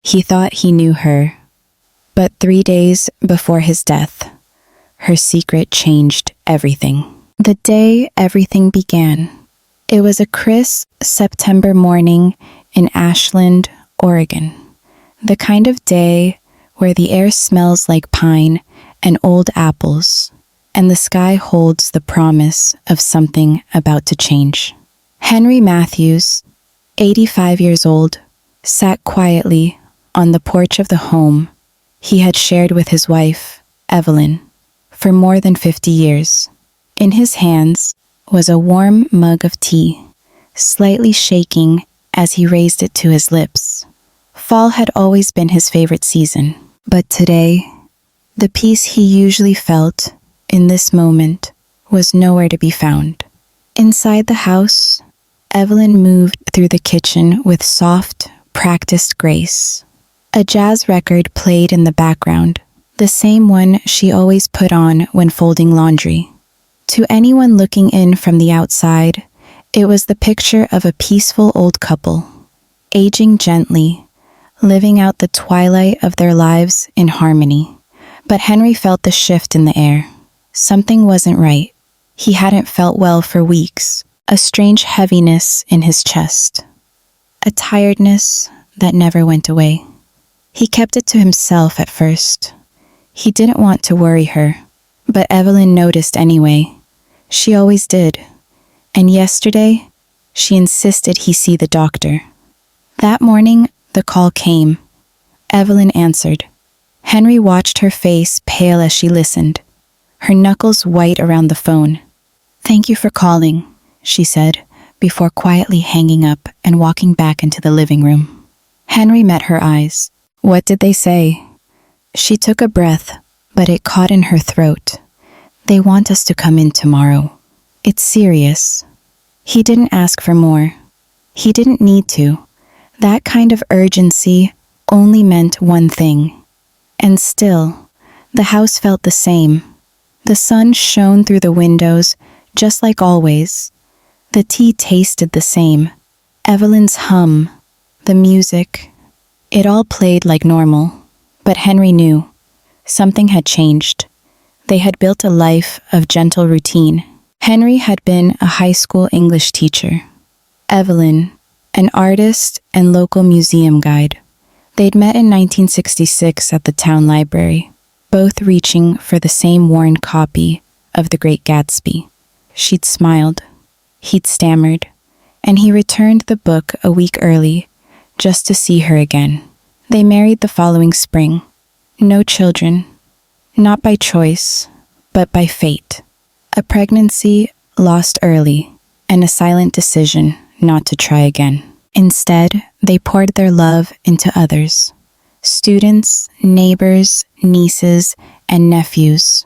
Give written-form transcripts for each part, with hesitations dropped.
He thought he knew her, but 3 days before his death, her secret changed everything. The day everything began. It was a crisp September morning in Ashland, Oregon. The kind of day where the air smells like pine and old apples, and the sky holds the promise of something about to change. Henry Matthews, 85 years old, sat quietly on the porch of the home he had shared with his wife, Evelyn, for more than 50 years. In his hands was a warm mug of tea, slightly shaking as he raised it to his lips. Fall had always been his favorite season, but today, the peace he usually felt in this moment was nowhere to be found. Inside the house, Evelyn moved through the kitchen with soft, practiced grace. A jazz record played in the background, the same one she always put on when folding laundry. To anyone looking in from the outside, it was the picture of a peaceful old couple, aging gently, living out the twilight of their lives in harmony. But Henry felt the shift in the air. Something wasn't right. He hadn't felt well for weeks, a strange heaviness in his chest, a tiredness that never went away. He kept it to himself at first. He didn't want to worry her, but Evelyn noticed anyway. She always did. And yesterday, she insisted he see the doctor. That morning, the call came. Evelyn answered. Henry watched her face pale as she listened, her knuckles white around the phone. "Thank you for calling," she said, before quietly hanging up and walking back into the living room. Henry met her eyes. "What did they say?" She took a breath, but it caught in her throat. "They want us to come in tomorrow. It's serious." He didn't ask for more. He didn't need to. That kind of urgency only meant one thing. And still, the house felt the same. The sun shone through the windows, just like always. The tea tasted the same. Evelyn's hum, the music, it all played like normal. But Henry knew. Something had changed. They had built a life of gentle routine. Henry had been a high school English teacher. Evelyn, an artist and local museum guide. They'd met in 1966 at the town library, both reaching for the same worn copy of The Great Gatsby. She'd smiled. He'd stammered. And he returned the book a week early, just to see her again. They married the following spring. No children. Not by choice, but by fate. A pregnancy lost early, and a silent decision not to try again. Instead, they poured their love into others. Students, neighbors, nieces, and nephews.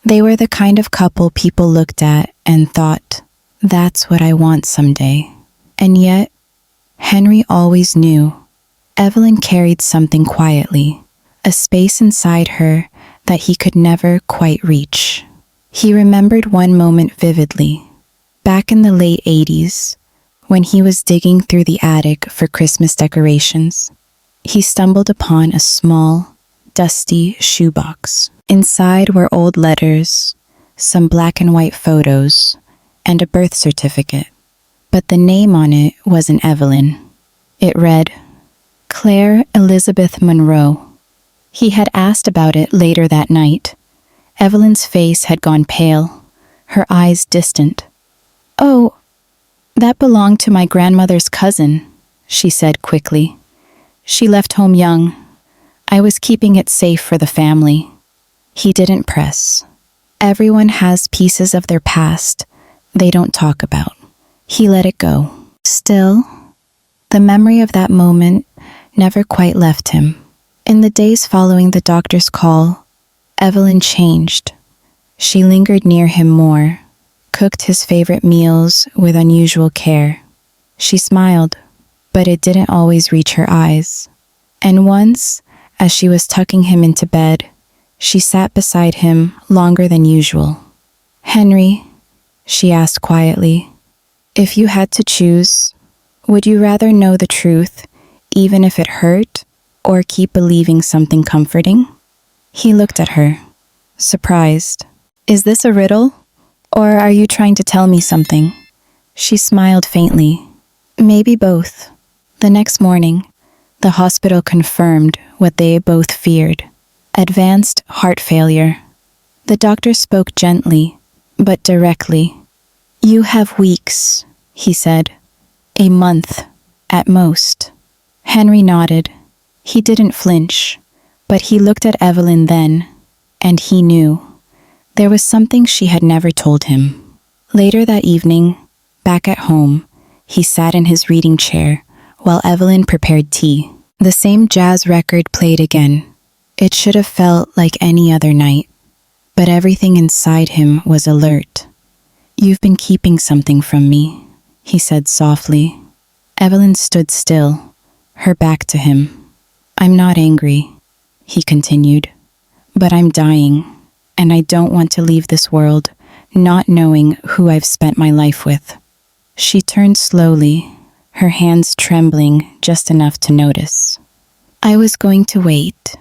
They were the kind of couple people looked at and thought, "That's what I want someday." And yet, Henry always knew. Evelyn carried something quietly, a space inside her that he could never quite reach. He remembered one moment vividly. Back in the late 80s, when he was digging through the attic for Christmas decorations, he stumbled upon a small, dusty shoebox. Inside were old letters, some black and white photos, and a birth certificate. But the name on it wasn't Evelyn. It read, Claire Elizabeth Monroe. He had asked about it later that night. Evelyn's face had gone pale, her eyes distant. "Oh, that belonged to my grandmother's cousin," she said quickly. "She left home young. I was keeping it safe for the family." He didn't press. Everyone has pieces of their past they don't talk about. He let it go. Still, the memory of that moment never quite left him. In the days following the doctor's call, Evelyn changed. She lingered near him more, cooked his favorite meals with unusual care. She smiled, but it didn't always reach her eyes. And once, as she was tucking him into bed, she sat beside him longer than usual. "Henry," she asked quietly, "if you had to choose, would you rather know the truth, even if it hurt, or keep believing something comforting? He looked at her, surprised. Is this a riddle? Or are you trying to tell me something? She smiled faintly. Maybe both. The next morning, the hospital confirmed what they both feared: advanced heart failure. The doctor spoke gently, but directly. You have weeks, he said. A month, at most. Henry nodded. He didn't flinch, but he looked at Evelyn then, and he knew. There was something she had never told him. Later that evening, back at home, he sat in his reading chair while Evelyn prepared tea. The same jazz record played again. It should have felt like any other night, but everything inside him was alert. You've been keeping something from me, he said softly. Evelyn stood still, her back to him. I'm not angry, he continued, but I'm dying, and I don't want to leave this world not knowing who I've spent my life with. She turned slowly, her hands trembling just enough to notice. I was going to wait,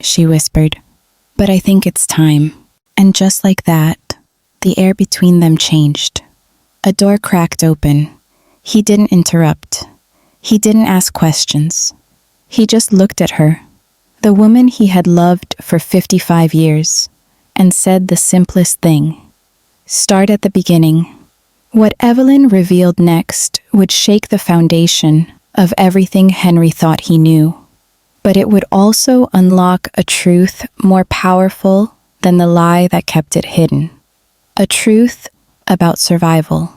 she whispered, but I think it's time. And just like that, the air between them changed. A door cracked open. He didn't interrupt. He didn't ask questions. He just looked at her, the woman he had loved for 55 years, and said the simplest thing. Start at the beginning. What Evelyn revealed next would shake the foundation of everything Henry thought he knew. But it would also unlock a truth more powerful than the lie that kept it hidden. A truth about survival,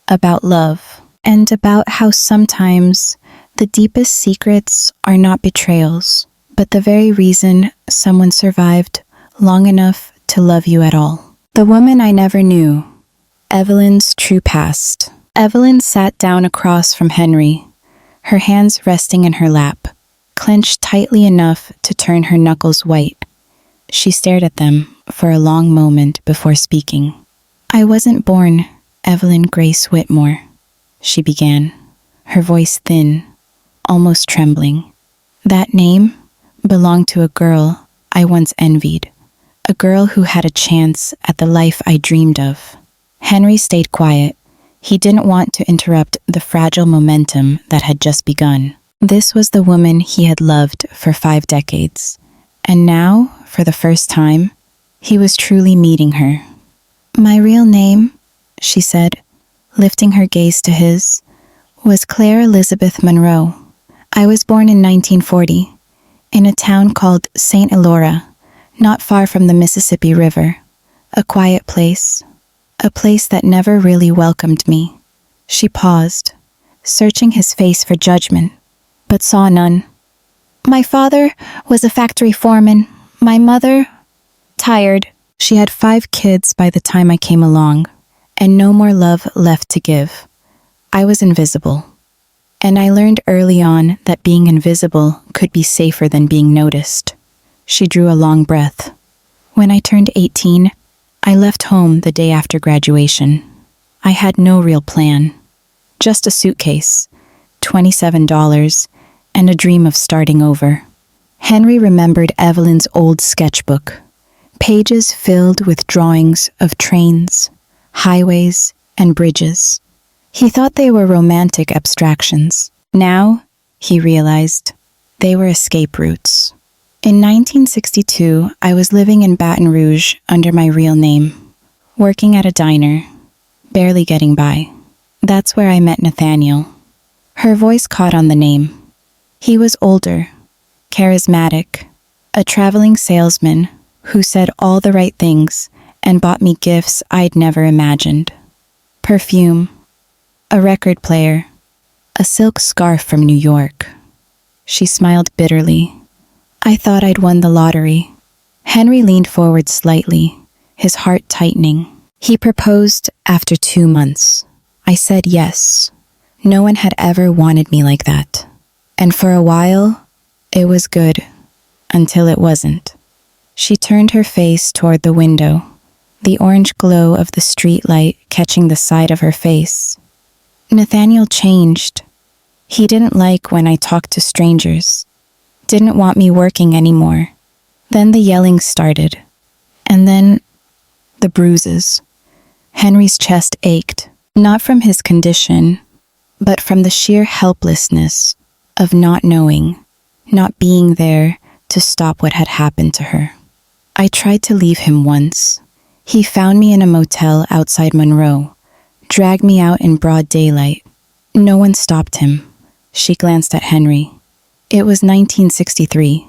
about love, and about how sometimes the deepest secrets are not betrayals, but the very reason someone survived long enough to love you at all. The woman I never knew, Evelyn's true past. Evelyn sat down across from Henry, her hands resting in her lap, clenched tightly enough to turn her knuckles white. She stared at them for a long moment before speaking. I wasn't born Evelyn Grace Whitmore, she began, her voice thin, almost trembling. That name belonged to a girl I once envied, a girl who had a chance at the life I dreamed of. Henry stayed quiet. He didn't want to interrupt the fragile momentum that had just begun. This was the woman he had loved for 5 decades, and now, for the first time, he was truly meeting her. My real name, she said, lifting her gaze to his, was Claire Elizabeth Monroe. I was born in 1940, in a town called St. Elora, not far from the Mississippi River, a quiet place, a place that never really welcomed me. She paused, searching his face for judgment, but saw none. My father was a factory foreman. My mother, tired. She had 5 kids by the time I came along, and no more love left to give. I was invisible. And I learned early on that being invisible could be safer than being noticed. She drew a long breath. When I turned 18, I left home the day after graduation. I had no real plan. Just a suitcase, $27, and a dream of starting over. Henry remembered Evelyn's old sketchbook, pages filled with drawings of trains, highways, and bridges. He thought they were romantic abstractions. Now, he realized, they were escape routes. In 1962, I was living in Baton Rouge under my real name, working at a diner, barely getting by. That's where I met Nathaniel. Her voice caught on the name. He was older, charismatic, a traveling salesman who said all the right things and bought me gifts I'd never imagined. Perfume, a record player, a silk scarf from New York. She smiled bitterly. I thought I'd won the lottery. Henry leaned forward slightly, his heart tightening. He proposed after 2 months. I said yes. No one had ever wanted me like that. And for a while, it was good, until it wasn't. She turned her face toward the window, the orange glow of the street light catching the side of her face. Nathaniel changed. He didn't like when I talked to strangers. didn't want me working anymore. Then the yelling started. And then the bruises. Henry's chest ached, not from his condition, but from the sheer helplessness of not knowing, not being there to stop what had happened to her. I tried to leave him once. He found me in a motel outside Monroe, dragged me out in broad daylight. No one stopped him. She glanced at Henry. It was 1963.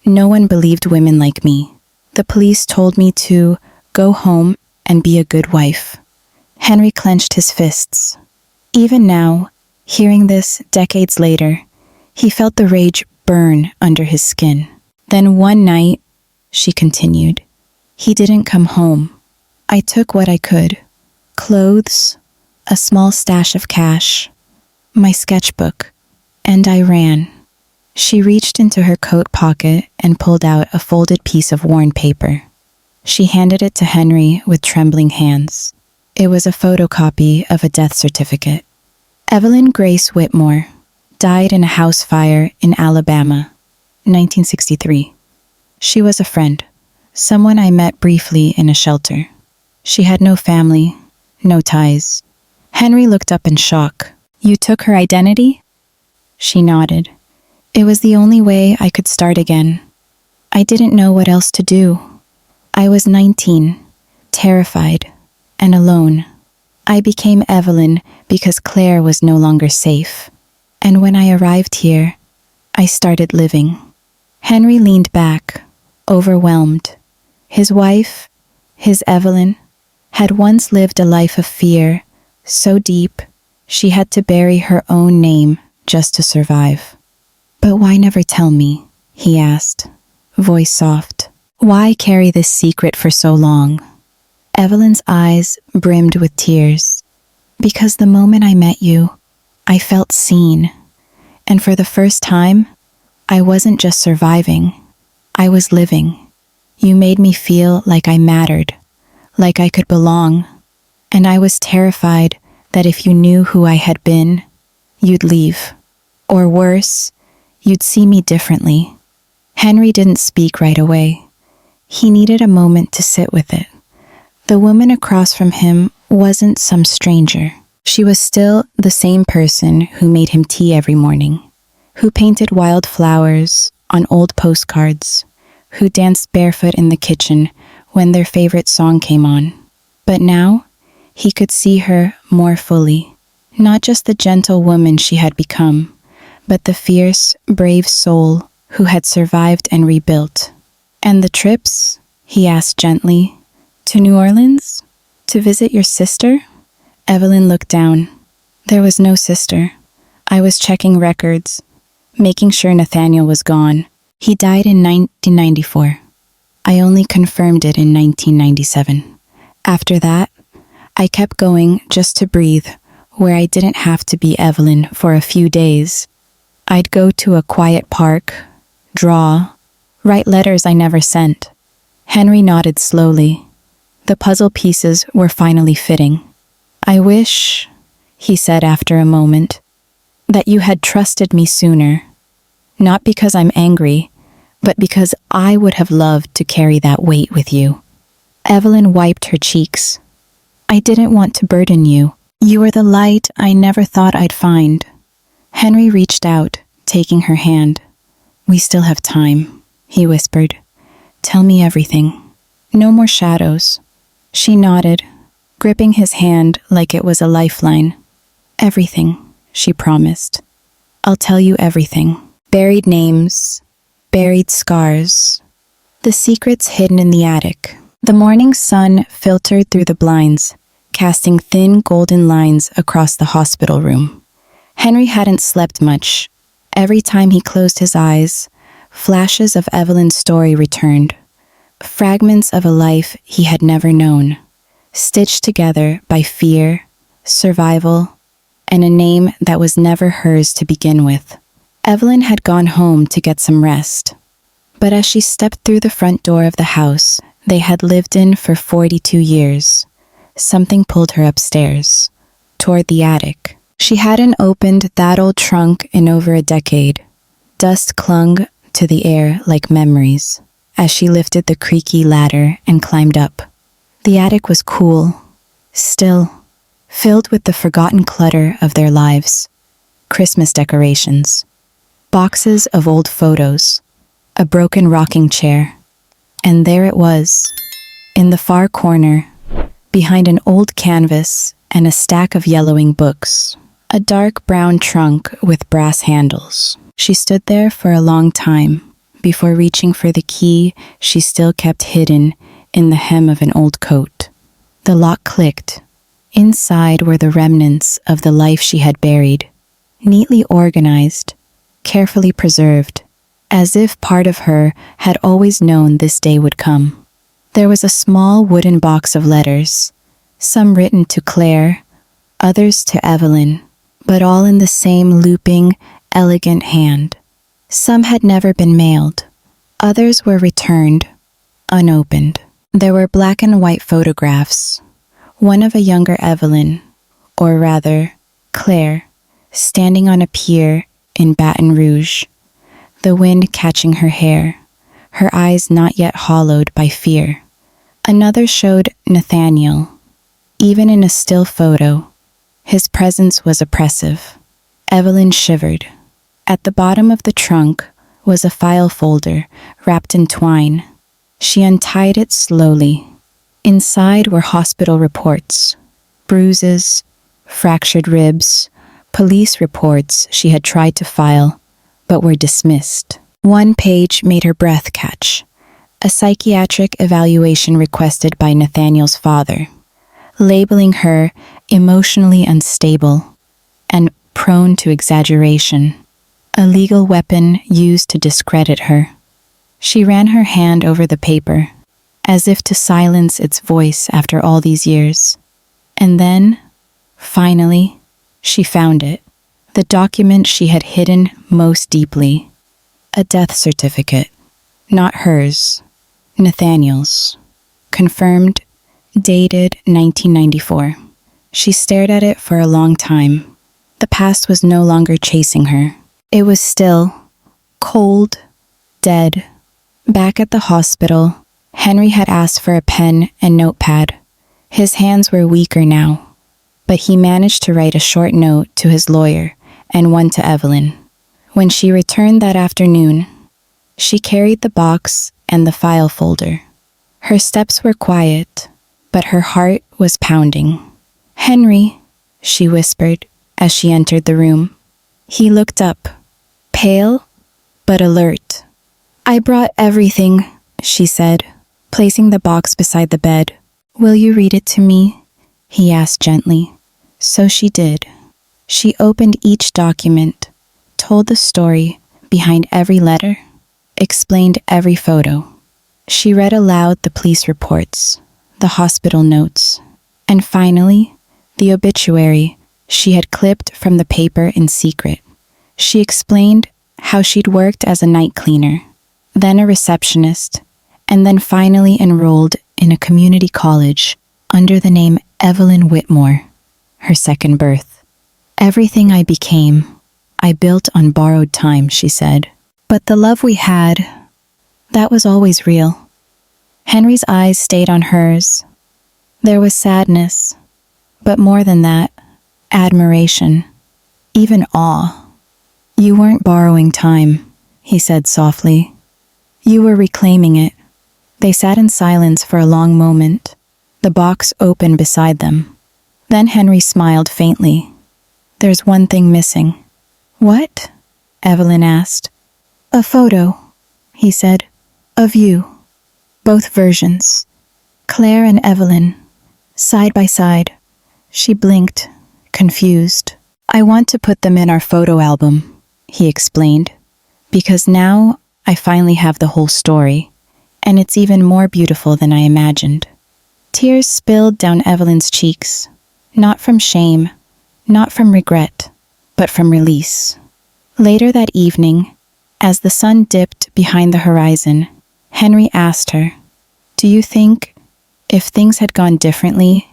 No one believed women like me. The police told me to go home and be a good wife. Henry clenched his fists. Even now, hearing this decades later, he felt the rage burn under his skin. Then one night, she continued, he didn't come home. I took what I could. Clothes, a small stash of cash, my sketchbook, and I ran. She reached into her coat pocket and pulled out a folded piece of worn paper. She handed it to Henry with trembling hands. It was a photocopy of a death certificate. Evelyn Grace Whitmore died in a house fire in Alabama, 1963. She was a friend, someone I met briefly in a shelter. She had no family, no ties. Henry looked up in shock. You took her identity? She nodded. It was the only way I could start again. I didn't know what else to do. I was 19, terrified, and alone. I became Evelyn because Claire was no longer safe. And when I arrived here, I started living. Henry leaned back, overwhelmed. His wife, his Evelyn, had once lived a life of fear, so deep she had to bury her own name just to survive. But why never tell me? He asked, voice soft. Why carry this secret for so long? Evelyn's eyes brimmed with tears. Because the moment I met you, I felt seen. And for the first time, I wasn't just surviving. I was living. You made me feel like I mattered, like I could belong. And I was terrified that if you knew who I had been, you'd leave. Or worse, you'd see me differently. Henry didn't speak right away. He needed a moment to sit with it. The woman across from him wasn't some stranger. She was still the same person who made him tea every morning, who painted wild flowers on old postcards, who danced barefoot in the kitchen when their favorite song came on. But now, he could see her more fully. Not just the gentle woman she had become, but the fierce, brave soul who had survived and rebuilt. And the trips, he asked gently, to New Orleans? To visit your sister? Evelyn looked down. There was no sister. I was checking records, making sure Nathaniel was gone. He died in 1994. I only confirmed it in 1997. After that, I kept going just to breathe, where I didn't have to be Evelyn for a few days. I'd go to a quiet park, draw, write letters I never sent. Henry nodded slowly. The puzzle pieces were finally fitting. I wish, he said after a moment, that you had trusted me sooner. Not because I'm angry, but because I would have loved to carry that weight with you. Evelyn wiped her cheeks. I didn't want to burden you. You were the light I never thought I'd find. Henry reached out, taking her hand. We still have time, he whispered. Tell me everything. No more shadows. She nodded, gripping his hand like it was a lifeline. Everything, she promised. I'll tell you everything. Buried names, buried scars, the secrets hidden in the attic. The morning sun filtered through the blinds, casting thin golden lines across the hospital room. Henry hadn't slept much. Every time he closed his eyes, flashes of Evelyn's story returned. Fragments of a life he had never known, stitched together by fear, survival, and a name that was never hers to begin with. Evelyn had gone home to get some rest, but as she stepped through the front door of the house they had lived in for 42 years, something pulled her upstairs, toward the attic. She hadn't opened that old trunk in over a decade. Dust clung to the air like memories as she lifted the creaky ladder and climbed up. The attic was cool, still, filled with the forgotten clutter of their lives. Christmas decorations, boxes of old photos, a broken rocking chair. And there it was, in the far corner, behind an old canvas and a stack of yellowing books. A dark brown trunk with brass handles. She stood there for a long time before reaching for the key she still kept hidden in the hem of an old coat. The lock clicked. Inside were the remnants of the life she had buried, neatly organized, carefully preserved, as if part of her had always known this day would come. There was a small wooden box of letters, some written to Claire, others to Evelyn, but all in the same looping, elegant hand. Some had never been mailed. Others were returned, unopened. There were black and white photographs, one of a younger Evelyn, or rather, Claire, standing on a pier in Baton Rouge, the wind catching her hair, her eyes not yet hollowed by fear. Another showed Nathaniel. Even in a still photo, his presence was oppressive. Evelyn shivered. At the bottom of the trunk was a file folder wrapped in twine. She untied it slowly. Inside were hospital reports, bruises, fractured ribs, police reports she had tried to file, but were dismissed. One page made her breath catch. A psychiatric evaluation requested by Nathaniel's father, labeling her emotionally unstable and prone to exaggeration, a legal weapon used to discredit her. She ran her hand over the paper, as if to silence its voice after all these years. And then, finally, she found it, the document she had hidden most deeply. A death certificate, not hers, Nathaniel's, confirmed, dated 1994. She stared at it for a long time. The past was no longer chasing her. It was still, cold, dead. Back at the hospital, Henry had asked for a pen and notepad. His hands were weaker now, but he managed to write a short note to his lawyer and one to Evelyn. When she returned that afternoon, she carried the box and the file folder. Her steps were quiet, but her heart was pounding. "Henry," she whispered as she entered the room. He looked up, pale but alert. "I brought everything," she said, placing the box beside the bed. "Will you read it to me?" he asked gently. So she did. She opened each document, told the story behind every letter, explained every photo. She read aloud the police reports, the hospital notes, and finally, the obituary she had clipped from the paper in secret. She explained how she'd worked as a night cleaner, then a receptionist, and then finally enrolled in a community college under the name Evelyn Whitmore, her second birth. "Everything I became, I built on borrowed time," she said. "But the love we had, that was always real." Henry's eyes stayed on hers. There was sadness, but more than that, admiration, even awe. "You weren't borrowing time," he said softly. "You were reclaiming it." They sat in silence for a long moment, the box open beside them. Then Henry smiled faintly. "There's one thing missing." "What?" Evelyn asked. "A photo," he said, "of you. Both versions. Claire and Evelyn, side by side." She blinked, confused. "I want to put them in our photo album," he explained, "because now I finally have the whole story, and it's even more beautiful than I imagined." Tears spilled down Evelyn's cheeks, not from shame, not from regret, but from release. Later that evening, as the sun dipped behind the horizon, Henry asked her, "Do you think, if things had gone differently,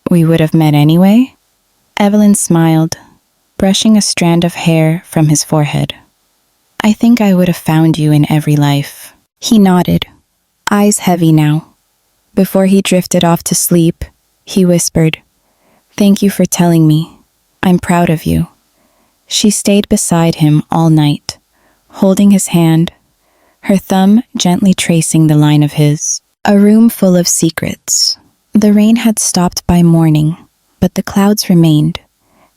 we would have met anyway?" Evelyn smiled, brushing a strand of hair from his forehead. I think I would have found you in every life." He nodded, eyes heavy now. Before he drifted off to sleep, he whispered, "Thank you for telling me. I'm proud of you." She stayed beside him all night, holding his hand, her thumb gently tracing the line of his. A room full of secrets. The rain had stopped by morning, but the clouds remained,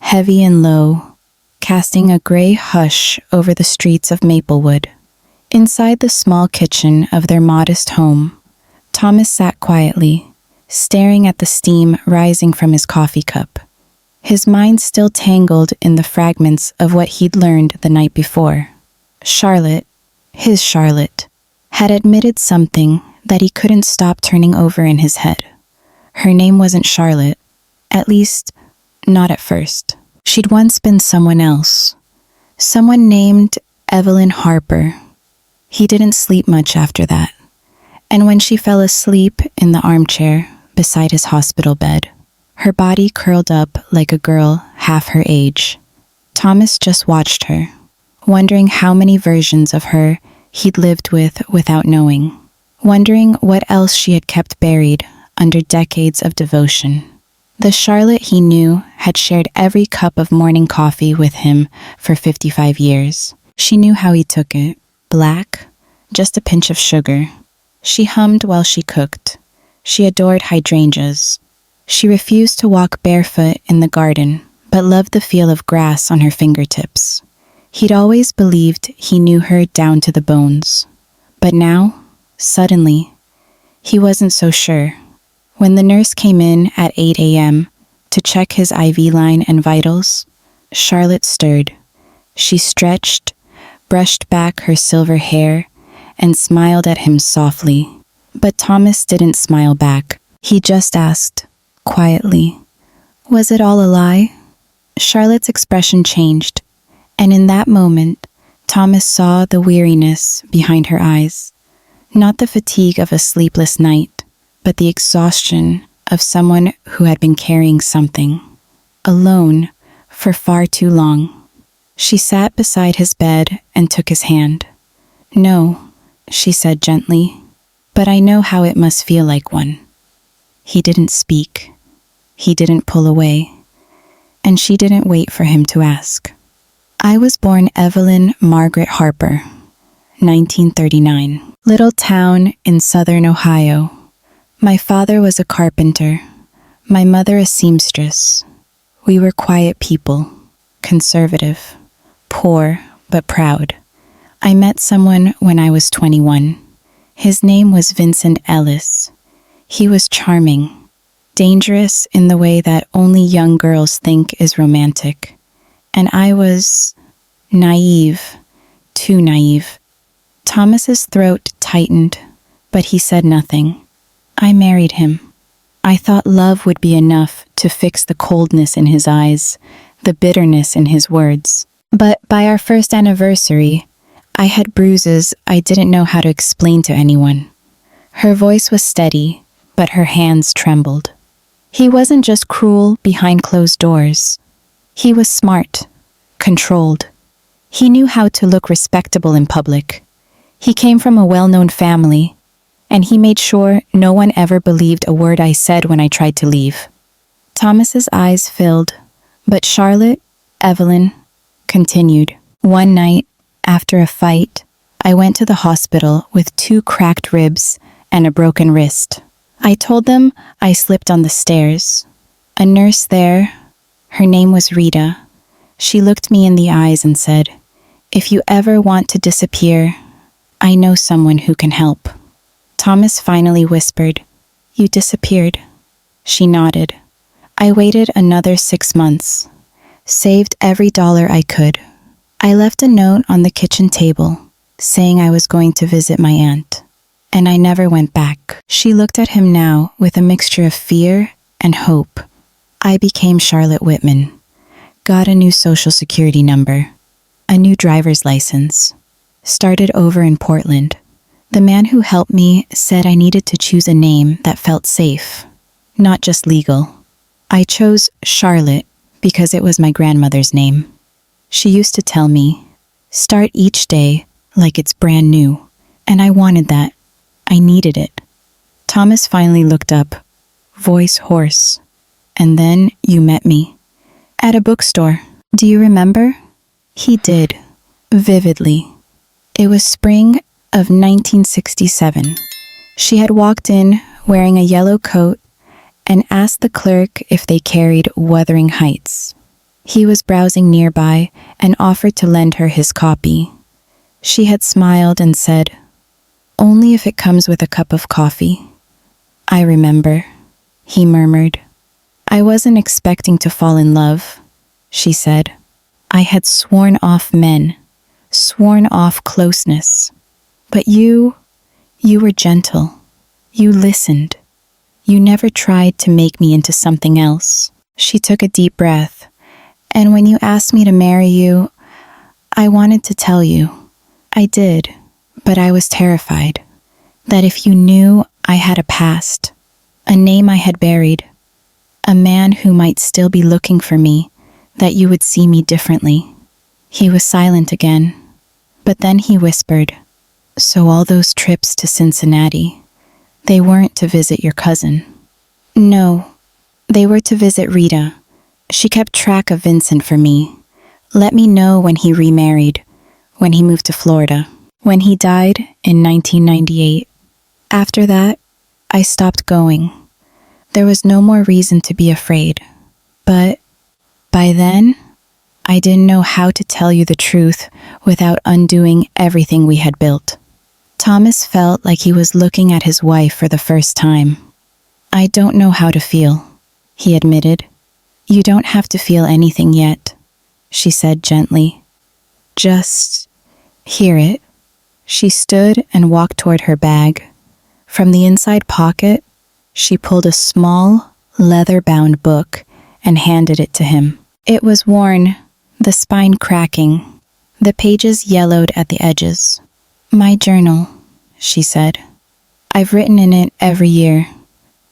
heavy and low, casting a gray hush over the streets of Maplewood. Inside the small kitchen of their modest home, Thomas sat quietly, staring at the steam rising from his coffee cup, his mind still tangled in the fragments of what he'd learned the night before. Charlotte, his Charlotte, had admitted something that he couldn't stop turning over in his head. Her name wasn't Charlotte, at least, not at first. She'd once been someone else, someone named Evelyn Harper. He didn't sleep much after that, and when she fell asleep in the armchair beside his hospital bed, her body curled up like a girl half her age, Thomas just watched her, wondering how many versions of her he'd lived with without knowing, wondering what else she had kept buried under decades of devotion. The Charlotte he knew had shared every cup of morning coffee with him for 55 years. She knew how he took it. Black, just a pinch of sugar. She hummed while she cooked. She adored hydrangeas. She refused to walk barefoot in the garden, but loved the feel of grass on her fingertips. He'd always believed he knew her down to the bones. But now, suddenly, he wasn't so sure. When the nurse came in at 8 a.m. to check his IV line and vitals, Charlotte stirred. She stretched, brushed back her silver hair, and smiled at him softly. But Thomas didn't smile back. He just asked, quietly, "Was it all a lie?" Charlotte's expression changed, and in that moment, Thomas saw the weariness behind her eyes. Not the fatigue of a sleepless night, but the exhaustion of someone who had been carrying something, alone, for far too long. She sat beside his bed and took his hand. "No," she said gently, "but I know how it must feel like one." He didn't speak. He didn't pull away. And she didn't wait for him to ask. I was born Evelyn Margaret Harper, 1939. Little town in southern Ohio. My father was a carpenter, my mother a seamstress. We were quiet people, conservative, poor but proud. I met someone when I was 21. His name was Vincent Ellis. He was charming, dangerous in the way that only young girls think is romantic. And I was naive, too naive. Thomas's throat tightened, but he said nothing. I married him. I thought love would be enough to fix the coldness in his eyes, the bitterness in his words. But by our first anniversary, I had bruises I didn't know how to explain to anyone. Her voice was steady, but her hands trembled. He wasn't just cruel behind closed doors. He was smart, controlled. He knew how to look respectable in public. He came from a well-known family, and he made sure no one ever believed a word I said when I tried to leave. Thomas's eyes filled, but Charlotte, Evelyn, continued. One night, after a fight, I went to the hospital with 2 cracked ribs and a broken wrist. I told them I slipped on the stairs. A nurse there, her name was Rita, she looked me in the eyes and said, "If you ever want to disappear, I know someone who can help." Thomas finally whispered, "You disappeared." She nodded. I waited another 6 months, saved every dollar I could. I left a note on the kitchen table, saying I was going to visit my aunt, and I never went back. She looked at him now with a mixture of fear and hope. I became Charlotte Whitman, got a new social security number, a new driver's license, started over in Portland. The man who helped me said I needed to choose a name that felt safe, not just legal. I chose Charlotte because it was my grandmother's name. She used to tell me, Start each day like it's brand new. And I wanted that. I needed it. Thomas finally looked up, voice hoarse. And then you met me. At a bookstore. Do you remember? He did. Vividly. It was spring of 1967. She had walked in wearing a yellow coat and asked the clerk if they carried Wuthering Heights. He was browsing nearby and offered to lend her his copy. She had smiled and said, "Only if it comes with a cup of coffee." "I remember," he murmured. "I wasn't expecting to fall in love," she said. "I had sworn off men, sworn off closeness. But you were gentle. You listened. You never tried to make me into something else." She took a deep breath. "And when you asked me to marry you, I wanted to tell you. I did, but I was terrified. That if you knew I had a past, a name I had buried, a man who might still be looking for me, that you would see me differently." He was silent again, but then he whispered, "So all those trips to Cincinnati, they weren't to visit your cousin?" "No, they were to visit Rita. She kept track of Vincent for me. Let me know when he remarried, when he moved to Florida, when he died in 1998. After that, I stopped going. There was no more reason to be afraid. But by then, I didn't know how to tell you the truth without undoing everything we had built." Thomas felt like he was looking at his wife for the first time. "I don't know how to feel," he admitted. "You don't have to feel anything yet," she said gently. "Just hear it." She stood and walked toward her bag. From the inside pocket, she pulled a small, leather-bound book and handed it to him. It was worn, the spine cracking, the pages yellowed at the edges. "My journal," she said. "I've written in it every year.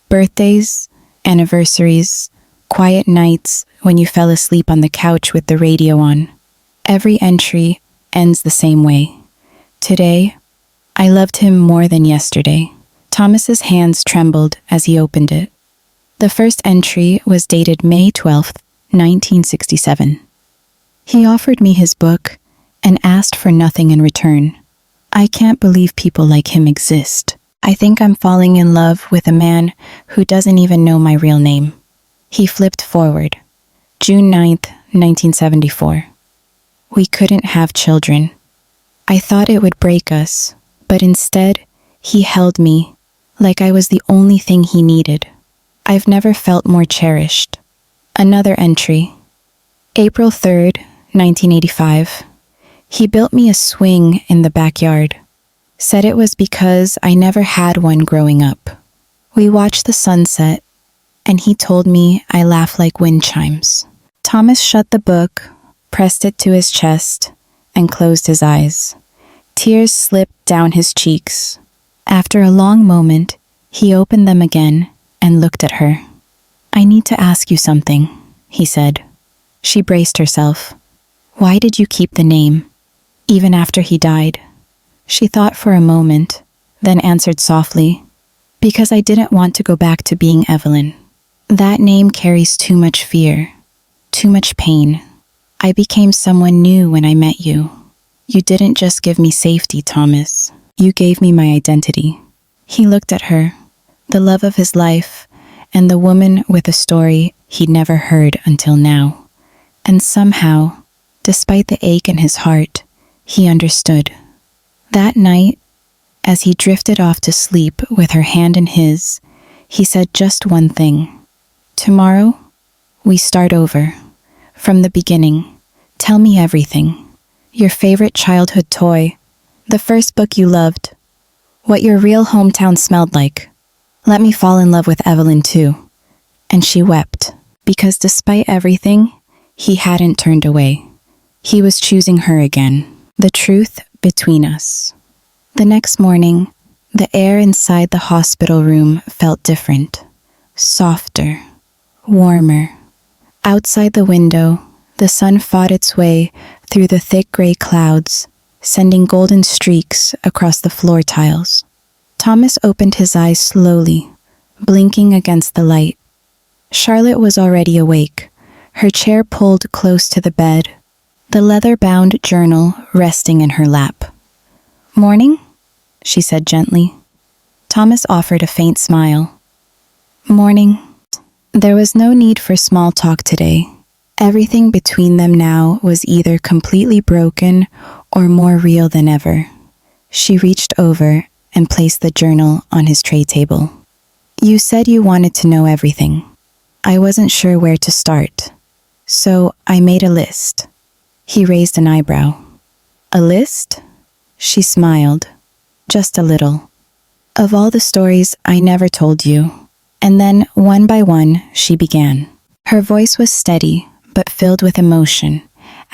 Birthdays, anniversaries, quiet nights when you fell asleep on the couch with the radio on. Every entry ends the same way. Today, I loved him more than yesterday." Thomas's hands trembled as he opened it. The first entry was dated May 12th, 1967. "He offered me his book and asked for nothing in return. I can't believe people like him exist. I think I'm falling in love with a man who doesn't even know my real name." He flipped forward. June 9th, 1974. "We couldn't have children. I thought it would break us, but instead, he held me like I was the only thing he needed. I've never felt more cherished." Another entry. April 3rd, 1985. "He built me a swing in the backyard. Said it was because I never had one growing up. We watched the sunset, and he told me I laugh like wind chimes." Thomas shut the book, pressed it to his chest, and closed his eyes. Tears slipped down his cheeks. After a long moment, he opened them again and looked at her. "I need to ask you something," he said. She braced herself. "Why did you keep the name, even after he died?" She thought for a moment, then answered softly, "Because I didn't want to go back to being Evelyn. That name carries too much fear, too much pain. I became someone new when I met you. You didn't just give me safety, Thomas. You gave me my identity." He looked at her, the love of his life, and the woman with a story he'd never heard until now. And somehow, despite the ache in his heart, he understood. That night, as he drifted off to sleep with her hand in his, he said just one thing. "Tomorrow, we start over. From the beginning. Tell me everything. Your favorite childhood toy. The first book you loved. What your real hometown smelled like. Let me fall in love with Evelyn too." And she wept, because despite everything, he hadn't turned away. He was choosing her again. The truth between us. The next morning, the air inside the hospital room felt different. Softer. Warmer. Outside the window, The sun fought its way through the thick gray clouds, sending golden streaks across the floor tiles. Thomas opened his eyes slowly, blinking against the light. Charlotte was already awake, her chair pulled close to the bed, the leather-bound journal resting in her lap. "Morning?" she said gently. Thomas offered a faint smile. "Morning." There was no need for small talk today. Everything between them now was either completely broken or more real than ever. She reached over and placed the journal on his tray table. "You said you wanted to know everything. I wasn't sure where to start, so I made a list." He raised an eyebrow. "A list?" She smiled, just a little. "Of all the stories I never told you." And then, one by one, she began. Her voice was steady, but filled with emotion,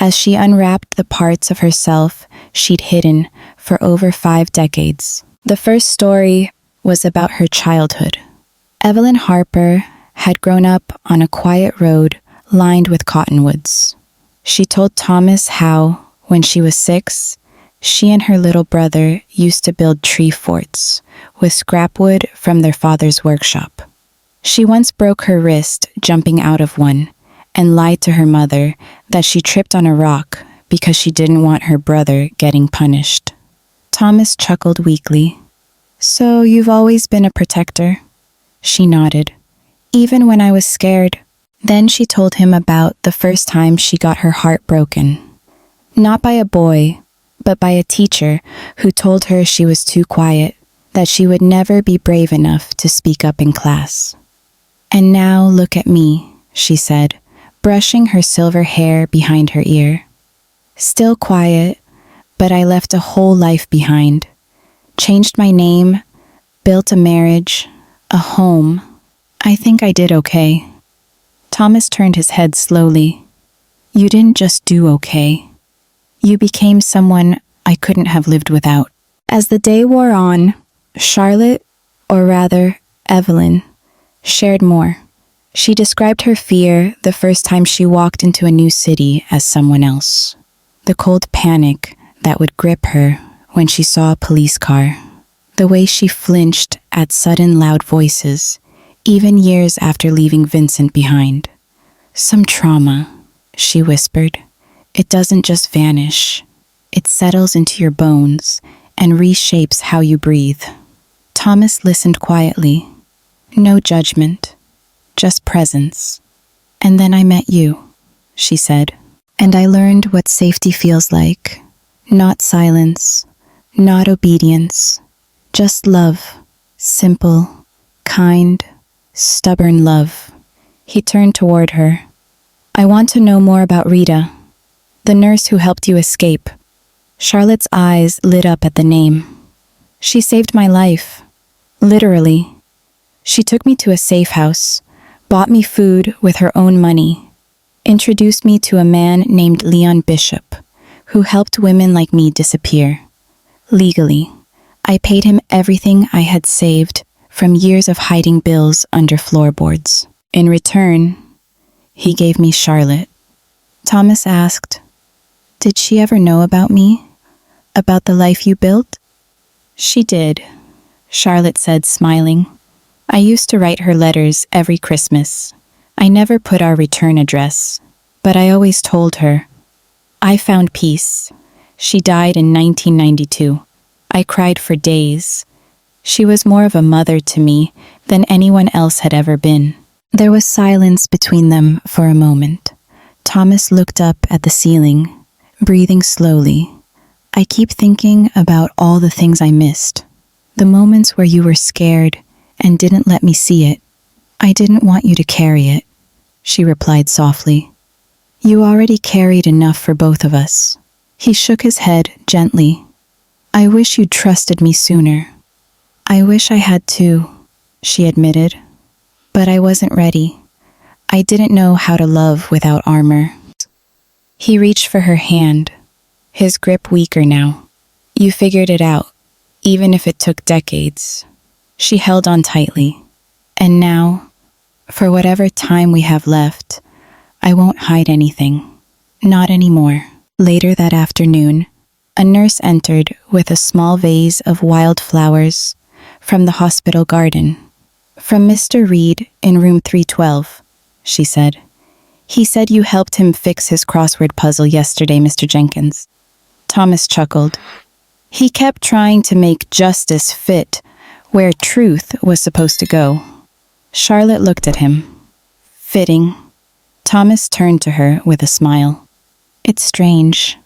as she unwrapped the parts of herself she'd hidden for over 5 decades. The first story was about her childhood. Evelyn Harper had grown up on a quiet road lined with cottonwoods. She told Thomas how, when she was 6, she and her little brother used to build tree forts with scrap wood from their father's workshop. She once broke her wrist jumping out of one and lied to her mother that she tripped on a rock because she didn't want her brother getting punished. Thomas chuckled weakly. "So you've always been a protector?" She nodded. "Even when I was scared." Then she told him about the first time she got her heart broken. Not by a boy, but by a teacher who told her she was too quiet, that she would never be brave enough to speak up in class. "And now look at me," she said, brushing her silver hair behind her ear. "Still quiet, but I left a whole life behind. Changed my name, built a marriage, a home. I think I did okay." Thomas turned his head slowly. "You didn't just do okay. You became someone I couldn't have lived without." As the day wore on, Charlotte, or rather Evelyn, shared more. She described her fear the first time she walked into a new city as someone else. The cold panic that would grip her when she saw a police car. The way she flinched at sudden loud voices, even years after leaving Vincent behind. "Some trauma," she whispered. "It doesn't just vanish. It settles into your bones and reshapes how you breathe." Thomas listened quietly. No judgment, just presence. "And then I met you," she said. "And I learned what safety feels like. Not silence, not obedience, just love. Simple, kind, stubborn love." He turned toward her. "I want to know more about Rita, the nurse who helped you escape." Charlotte's eyes lit up at the name. "She saved my life. Literally. She took me to a safe house, bought me food with her own money, introduced me to a man named Leon Bishop, who helped women like me disappear. Legally. I paid him everything I had saved from years of hiding bills under floorboards. In return, he gave me Charlotte." Thomas asked, "Did she ever know about me? About the life you built?" "She did," Charlotte said, smiling. "I used to write her letters every Christmas. I never put our return address, but I always told her. I found peace. She died in 1992. I cried for days. She was more of a mother to me than anyone else had ever been." There was silence between them for a moment. Thomas looked up at the ceiling, breathing slowly. "I keep thinking about all the things I missed. The moments where you were scared and didn't let me see it. I didn't want you to carry it," she replied softly. "You already carried enough for both of us." He shook his head gently. "I wish you'd trusted me sooner." "I wish I had too," she admitted. "But I wasn't ready. I didn't know how to love without armor." He reached for her hand, his grip weaker now. "You figured it out, even if it took decades." She held on tightly. "And now, for whatever time we have left, I won't hide anything. Not anymore. Later that afternoon, a nurse entered with a small vase of wildflowers from the hospital garden. "From Mr. Reed in room 312, she said. "He said you helped him fix his crossword puzzle yesterday, Mr. Jenkins." Thomas chuckled. He kept trying to make justice fit where truth was supposed to go. Charlotte looked at him. Fitting. Thomas turned to her with a smile. "It's strange.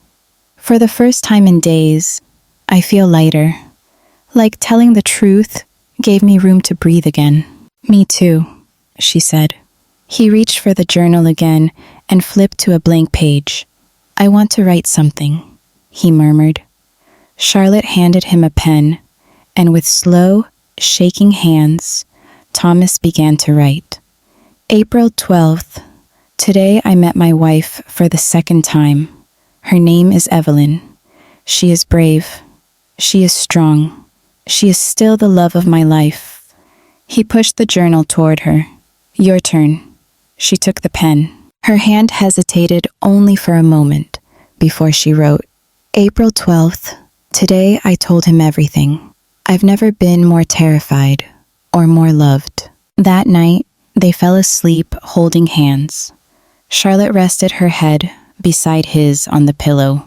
For the first time in days, I feel lighter. Like telling the truth gave me room to breathe again." "Me too," she said. He reached for the journal again and flipped to a blank page. "I want to write something," he murmured. Charlotte handed him a pen, and with slow, shaking hands, Thomas began to write. "April 12th. Today I met my wife for the second time. Her name is Evelyn. She is brave. She is strong. She is still the love of my life." He pushed the journal toward her. "Your turn." She took the pen. Her hand hesitated only for a moment before she wrote, "April 12th. Today I told him everything. I've never been more terrified or more loved." That night, they fell asleep holding hands. Charlotte rested her head beside his on the pillow,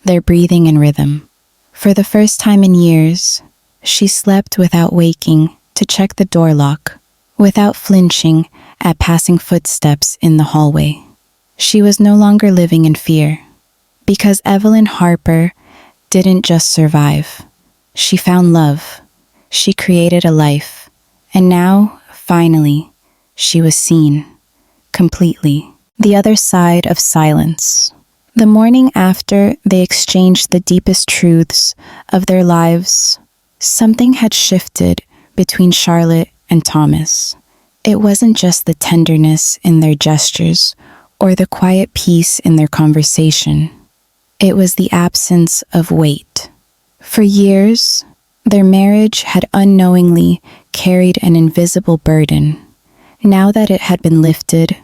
their breathing in rhythm. For the first time in years, she slept without waking to check the door lock, without flinching at passing footsteps in the hallway. She was no longer living in fear, because Evelyn Harper didn't just survive. She found love. She created a life. And now, finally, she was seen. Completely. The other side of silence. The morning after they exchanged the deepest truths of their lives, something had shifted between Charlotte and Thomas. It wasn't just the tenderness in their gestures or the quiet peace in their conversation. It was the absence of weight. For years, their marriage had unknowingly carried an invisible burden. Now that it had been lifted,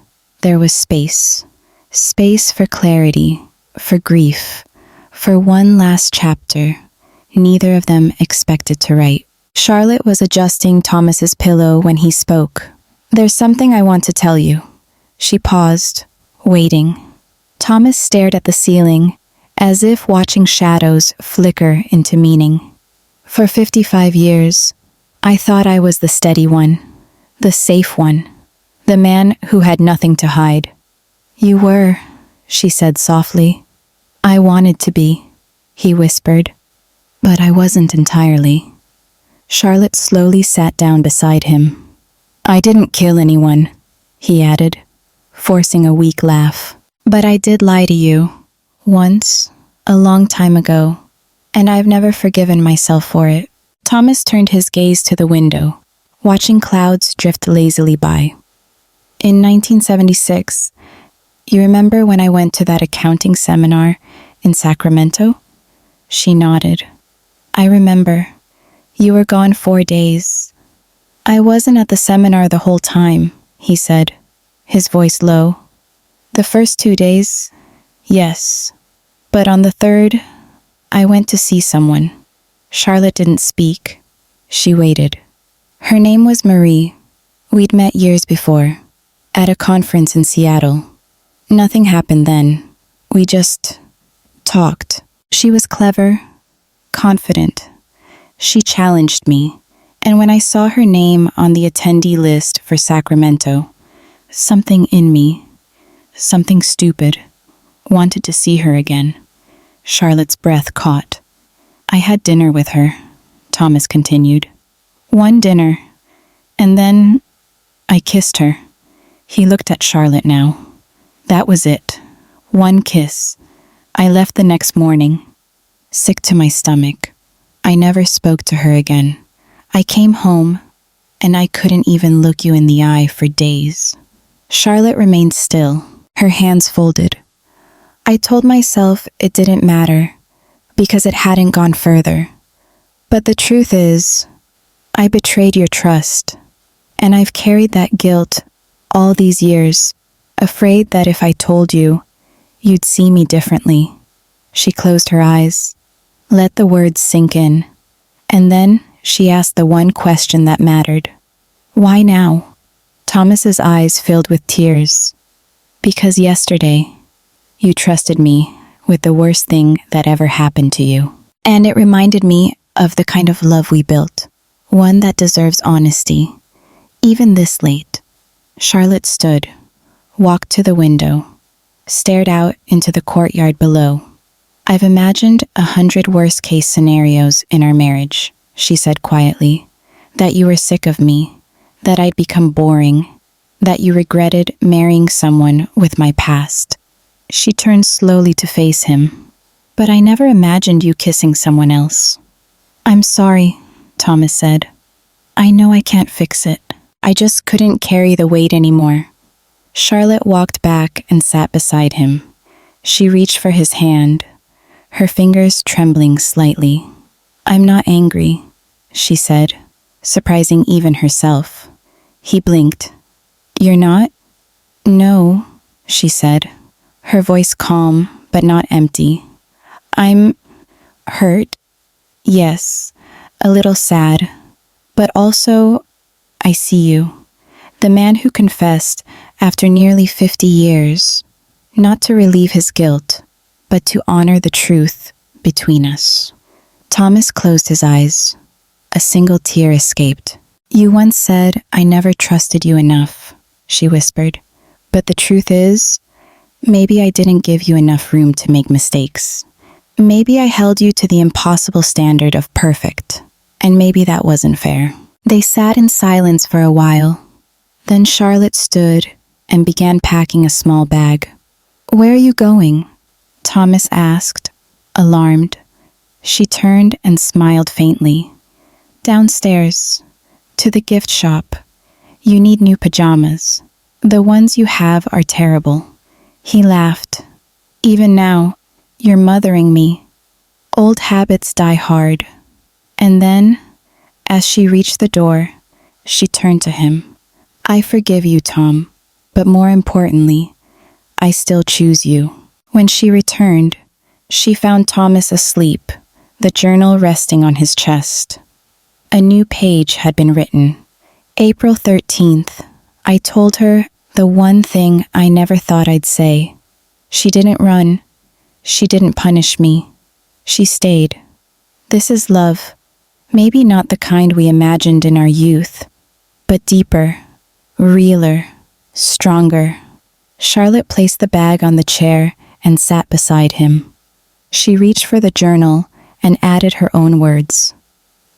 there was space. Space for clarity, for grief, for one last chapter neither of them expected to write. Charlotte was adjusting Thomas's pillow when he spoke. "There's something I want to tell you." She paused, waiting. Thomas stared at the ceiling, as if watching shadows flicker into meaning. "For 55 years, I thought I was the steady one, the safe one, the man who had nothing to hide." "You were," she said softly. "I wanted to be," he whispered. "But I wasn't entirely." Charlotte slowly sat down beside him. "I didn't kill anyone," he added, forcing a weak laugh. "But I did lie to you. Once, a long time ago, and I've never forgiven myself for it." Thomas turned his gaze to the window, watching clouds drift lazily by. "In 1976, you remember when I went to that accounting seminar in Sacramento?" She nodded. "I remember. You were gone 4 days. I wasn't at the seminar the whole time," he said, his voice low. "The first 2 days, yes. But on the third, I went to see someone." Charlotte didn't speak. She waited. Her name was Marie. We'd met years before, at a conference in Seattle. Nothing happened then. We just talked. She was clever, confident. She challenged me, and when I saw her name on the attendee list for Sacramento, something in me, something stupid, wanted to see her again. Charlotte's breath caught. "I had dinner with her," Thomas continued. "One dinner, and then I kissed her." He looked at Charlotte now. "That was it. One kiss. I left the next morning, sick to my stomach. I never spoke to her again. I came home, and I couldn't even look you in the eye for days." Charlotte remained still, her hands folded. "I told myself it didn't matter, because it hadn't gone further. But the truth is, I betrayed your trust, and I've carried that guilt all these years, afraid that if I told you, you'd see me differently. She closed her eyes, let the words sink in, and then she asked the one question that mattered. Why now? Thomas's eyes filled with tears. Because yesterday, you trusted me with the worst thing that ever happened to you. And it reminded me of the kind of love we built, one that deserves honesty, even this late. Charlotte stood, walked to the window, stared out into the courtyard below. I've imagined 100 worst-case scenarios in our marriage, she said quietly. That you were sick of me, that I'd become boring, that you regretted marrying someone with my past. She turned slowly to face him. But I never imagined you kissing someone else. I'm sorry, Thomas said. I know I can't fix it. I just couldn't carry the weight anymore. Charlotte walked back and sat beside him. She reached for his hand, her fingers trembling slightly. I'm not angry, she said, surprising even herself. He blinked. You're not? No, she said, her voice calm but not empty. I'm hurt. Yes, a little sad, but also I see you. The man who confessed after nearly 50 years, not to relieve his guilt, but to honor the truth between us. Thomas closed his eyes. A single tear escaped. You once said I never trusted you enough, she whispered. But the truth is, maybe I didn't give you enough room to make mistakes. Maybe I held you to the impossible standard of perfect, and maybe that wasn't fair. They sat in silence for a while. Then Charlotte stood and began packing a small bag. Where are you going? Thomas asked, alarmed. She turned and smiled faintly. Downstairs, to the gift shop. You need new pajamas. The ones you have are terrible. He laughed. Even now, you're mothering me. Old habits die hard. And then, as she reached the door, she turned to him. I forgive you, Tom, but more importantly, I still choose you. When she returned, she found Thomas asleep, the journal resting on his chest. A new page had been written. April 13th, I told her the one thing I never thought I'd say. She didn't run. She didn't punish me. She stayed. This is love. Maybe not the kind we imagined in our youth, but deeper, realer, stronger. Charlotte placed the bag on the chair and sat beside him. She reached for the journal and added her own words.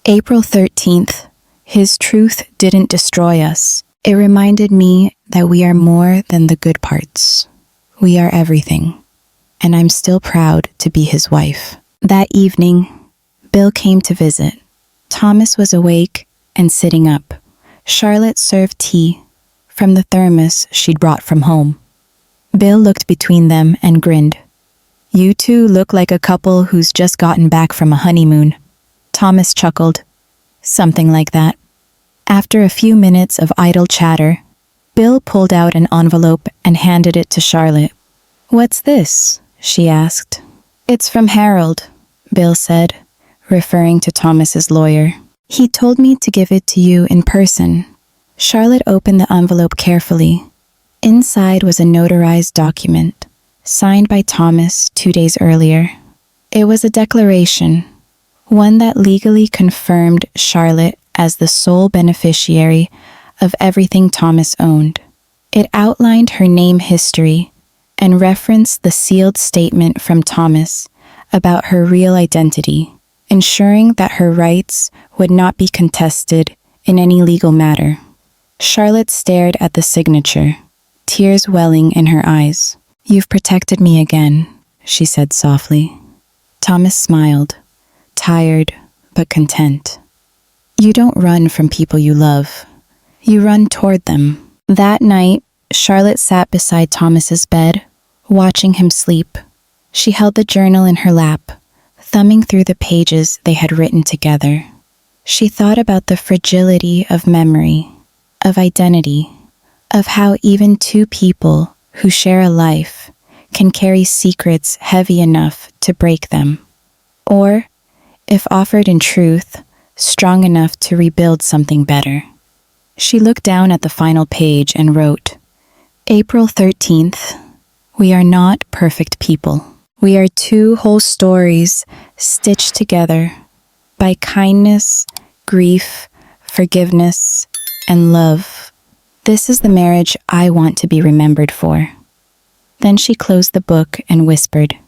April 13th, his truth didn't destroy us. It reminded me that we are more than the good parts. We are everything. And I'm still proud to be his wife. That evening, Bill came to visit. Thomas was awake and sitting up. Charlotte served tea from the thermos she'd brought from home. Bill looked between them and grinned. You two look like a couple who's just gotten back from a honeymoon. Thomas chuckled. Something like that. After a few minutes of idle chatter, Bill pulled out an envelope and handed it to Charlotte. What's this? She asked. It's from Harold, Bill said, referring to Thomas's lawyer. He told me to give it to you in person. Charlotte opened the envelope carefully. Inside was a notarized document, signed by Thomas 2 days earlier. It was a declaration, one that legally confirmed Charlotte as the sole beneficiary of everything Thomas owned. It outlined her name history and referenced the sealed statement from Thomas about her real identity, ensuring that her rights would not be contested in any legal matter. Charlotte stared at the signature, tears welling in her eyes. You've protected me again, she said softly. Thomas smiled, tired but content. You don't run from people you love. You run toward them. That night, Charlotte sat beside Thomas's bed, watching him sleep. She held the journal in her lap, thumbing through the pages they had written together. She thought about the fragility of memory, of identity, of how even two people who share a life can carry secrets heavy enough to break them, or, if offered in truth, strong enough to rebuild something better. She looked down at the final page and wrote, April 13th, we are not perfect people. We are two whole stories stitched together by kindness, grief, forgiveness, and love. This is the marriage I want to be remembered for. Then she closed the book and whispered,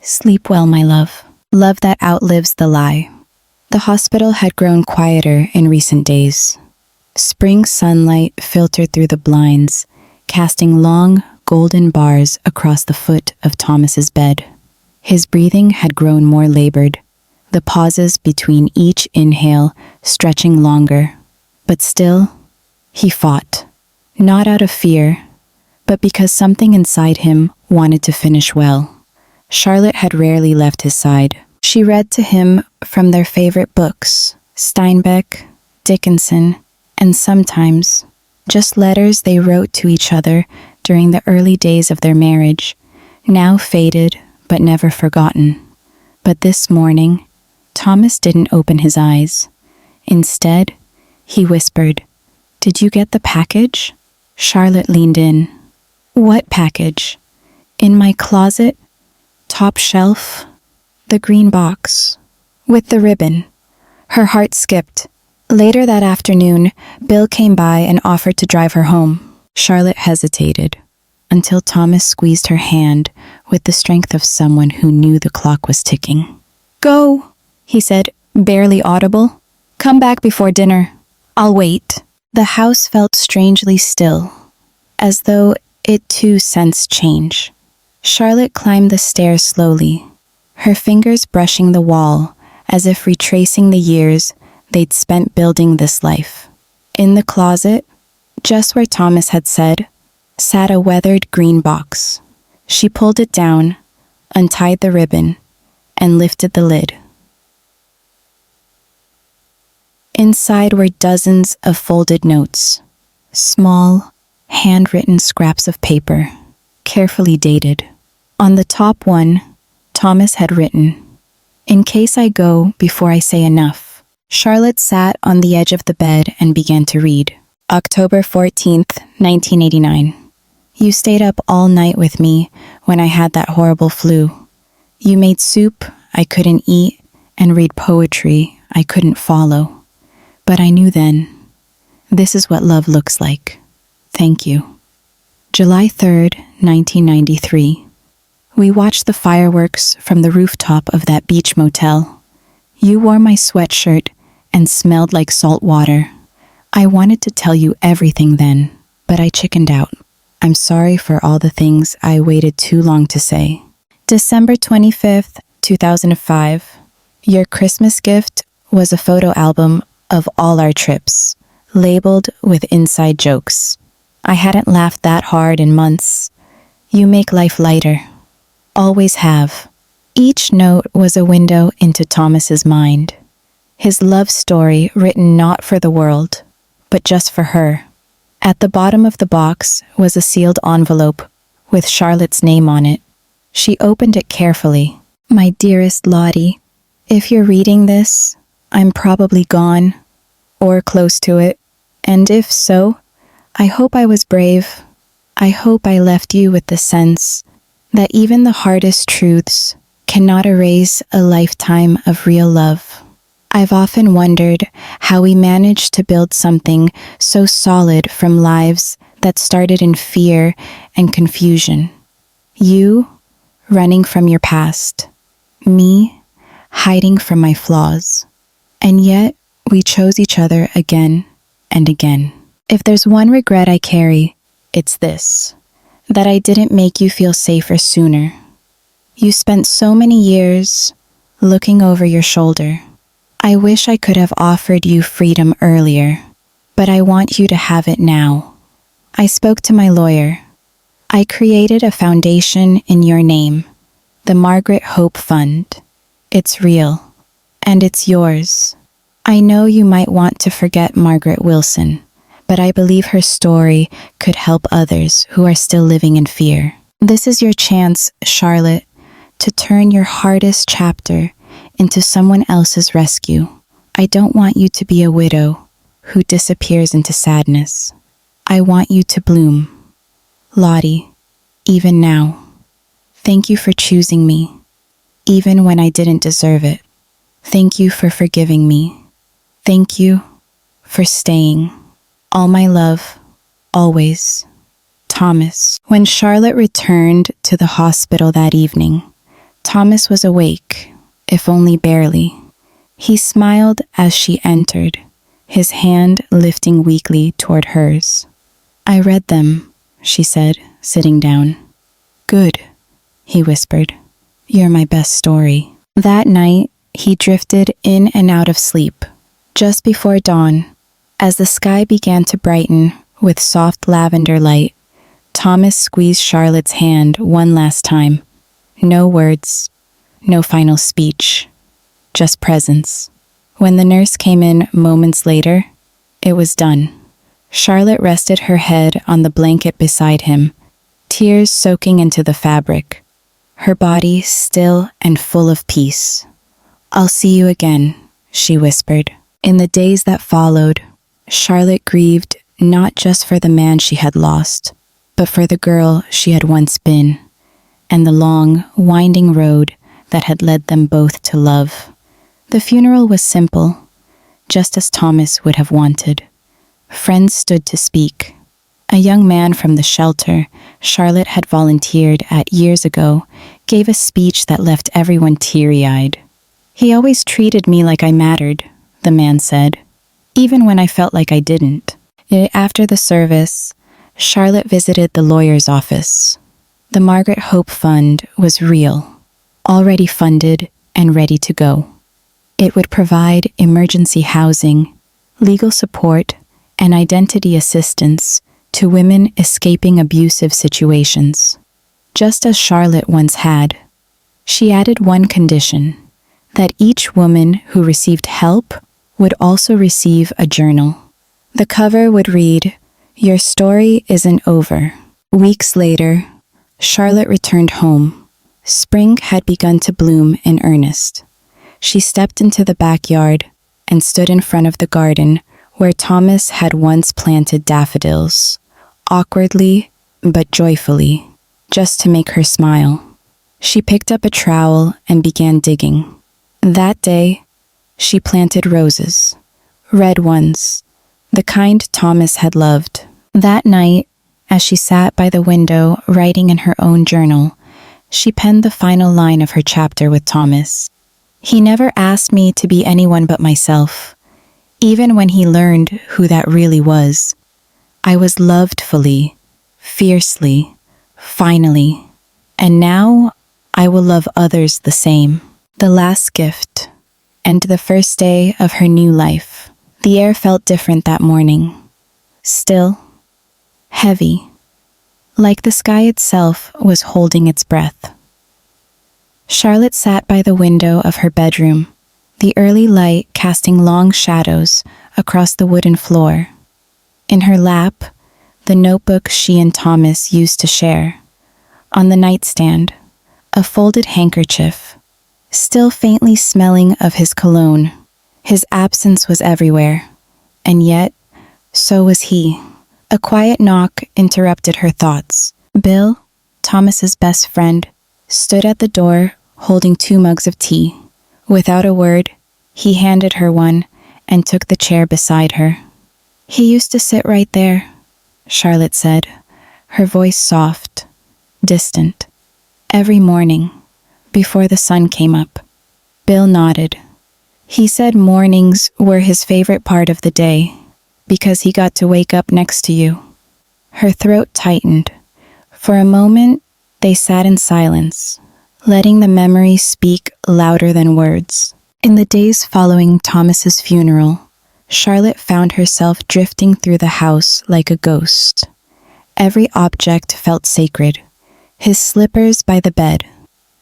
Sleep well, my love. Love that outlives the lie. The hospital had grown quieter in recent days. Spring sunlight filtered through the blinds, casting long, golden bars across the foot of Thomas's bed. His breathing had grown more labored, the pauses between each inhale stretching longer. But still, he fought, not out of fear, but because something inside him wanted to finish well. Charlotte had rarely left his side. She read to him from their favorite books, Steinbeck, Dickinson, and sometimes just letters they wrote to each other during the early days of their marriage, now faded but never forgotten. But this morning, Thomas didn't open his eyes. Instead, he whispered, Did you get the package? Charlotte leaned in. What package? In my closet, top shelf, the green box, with the ribbon. Her heart skipped. Later that afternoon, Bill came by and offered to drive her home. Charlotte hesitated, until Thomas squeezed her hand with the strength of someone who knew the clock was ticking. Go, he said, barely audible. Come back before dinner. I'll wait. The house felt strangely still, as though it too sensed change. Charlotte climbed the stairs slowly, her fingers brushing the wall as if retracing the years they'd spent building this life. In the closet, just where Thomas had said, sat a weathered green box. She pulled it down, untied the ribbon, and lifted the lid. Inside were dozens of folded notes, small, handwritten scraps of paper, carefully dated. On the top one, Thomas had written, In case I go before I say enough. Charlotte sat on the edge of the bed and began to read. October 14th, 1989. You stayed up all night with me when I had that horrible flu. You made soup I couldn't eat and read poetry I couldn't follow. But I knew then, this is what love looks like. Thank you. July 3rd, 1993. We watched the fireworks from the rooftop of that beach motel. You wore my sweatshirt and smelled like salt water. I wanted to tell you everything then, but I chickened out. I'm sorry for all the things I waited too long to say. December 25th, 2005. Your Christmas gift was a photo album of all our trips, labeled with inside jokes. I hadn't laughed that hard in months. You make life lighter. Always have. Each note was a window into Thomas's mind. His love story written not for the world, but just for her. At the bottom of the box was a sealed envelope with Charlotte's name on it. She opened it carefully. My dearest Lottie, if you're reading this, I'm probably gone, or close to it, and if so, I hope I was brave. I hope I left you with the sense that even the hardest truths cannot erase a lifetime of real love. I've often wondered how we managed to build something so solid from lives that started in fear and confusion. You, running from your past. Me, hiding from my flaws. And yet, we chose each other again and again. If there's one regret I carry, it's this, that I didn't make you feel safer sooner. You spent so many years looking over your shoulder. I wish I could have offered you freedom earlier, but I want you to have it now. I spoke to my lawyer. I created a foundation in your name, the Margaret Hope Fund. It's real, and it's yours. I know you might want to forget Margaret Wilson, but I believe her story could help others who are still living in fear. This is your chance, Charlotte, to turn your hardest chapter into someone else's rescue. I don't want you to be a widow who disappears into sadness. I want you to bloom. Lottie, even now. Thank you for choosing me, even when I didn't deserve it. Thank you for forgiving me. Thank you for staying. All my love, always. Thomas. When Charlotte returned to the hospital that evening, Thomas was awake, if only barely. He smiled as she entered, his hand lifting weakly toward hers. I read them, she said, sitting down. Good, he whispered. You're my best story. That night, he drifted in and out of sleep. Just before dawn, as the sky began to brighten with soft lavender light, Thomas squeezed Charlotte's hand one last time. No words, no final speech, just presence. When the nurse came in moments later, it was done. Charlotte rested her head on the blanket beside him, tears soaking into the fabric, her body still and full of peace. I'll see you again, she whispered. In the days that followed, Charlotte grieved not just for the man she had lost, but for the girl she had once been, and the long, winding road that had led them both to love. The funeral was simple, just as Thomas would have wanted. Friends stood to speak. A young man from the shelter Charlotte had volunteered at years ago gave a speech that left everyone teary-eyed. He always treated me like I mattered, the man said, even when I felt like I didn't. After the service, Charlotte visited the lawyer's office. The Margaret Hope Fund was real, already funded and ready to go. It would provide emergency housing, legal support, and identity assistance to women escaping abusive situations. Just as Charlotte once had, she added one condition, that each woman who received help would also receive a journal. The cover would read, "Your story isn't over." Weeks later, Charlotte returned home. Spring had begun to bloom in earnest. She stepped into the backyard and stood in front of the garden where Thomas had once planted daffodils, awkwardly but joyfully, just to make her smile. She picked up a trowel and began digging. That day, she planted roses, red ones, the kind Thomas had loved. That night, as she sat by the window writing in her own journal, she penned the final line of her chapter with Thomas. He never asked me to be anyone but myself, even when he learned who that really was. I was loved fully, fiercely, finally, and now I will love others the same. The last gift, and the first day of her new life. The air felt different that morning. Still, heavy, like the sky itself was holding its breath. Charlotte sat by the window of her bedroom, the early light casting long shadows across the wooden floor. In her lap, the notebook she and Thomas used to share. On the nightstand, a folded handkerchief, still faintly smelling of his cologne. His absence was everywhere, and yet, so was he. A quiet knock interrupted her thoughts. Bill, Thomas's best friend, stood at the door holding 2 mugs of tea. Without a word, he handed her one and took the chair beside her. He used to sit right there, Charlotte said, her voice soft, distant. Every morning, before the sun came up. Bill nodded. He said mornings were his favorite part of the day, because he got to wake up next to you. Her throat tightened. For a moment, they sat in silence, letting the memory speak louder than words. In the days following Thomas's funeral, Charlotte found herself drifting through the house like a ghost. Every object felt sacred. His slippers by the bed,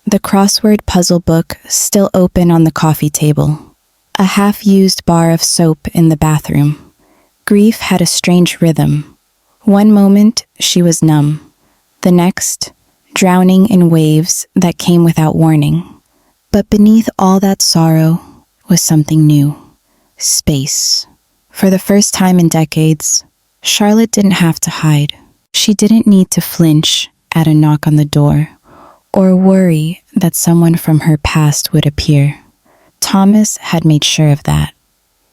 the crossword puzzle book still open on the coffee table, a half-used bar of soap in the bathroom. Grief had a strange rhythm. One moment, she was numb. The next, drowning in waves that came without warning. But beneath all that sorrow was something new. Space. For the first time in decades, Charlotte didn't have to hide. She didn't need to flinch at a knock on the door or worry that someone from her past would appear. Thomas had made sure of that.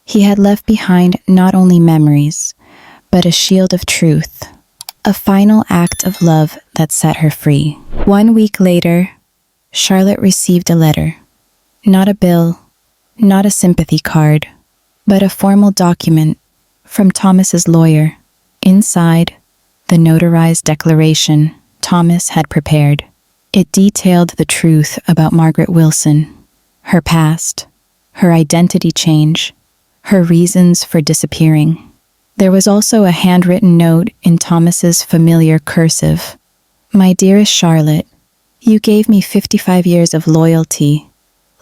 He had left behind not only memories, but a shield of truth, a final act of love that set her free. 1 week later, Charlotte received a letter. Not a bill, not a sympathy card, but a formal document from Thomas's lawyer. Inside, the notarized declaration Thomas had prepared. It detailed the truth about Margaret Wilson, her past, her identity change, her reasons for disappearing. There was also a handwritten note in Thomas's familiar cursive. My dearest Charlotte, you gave me 55 years of loyalty,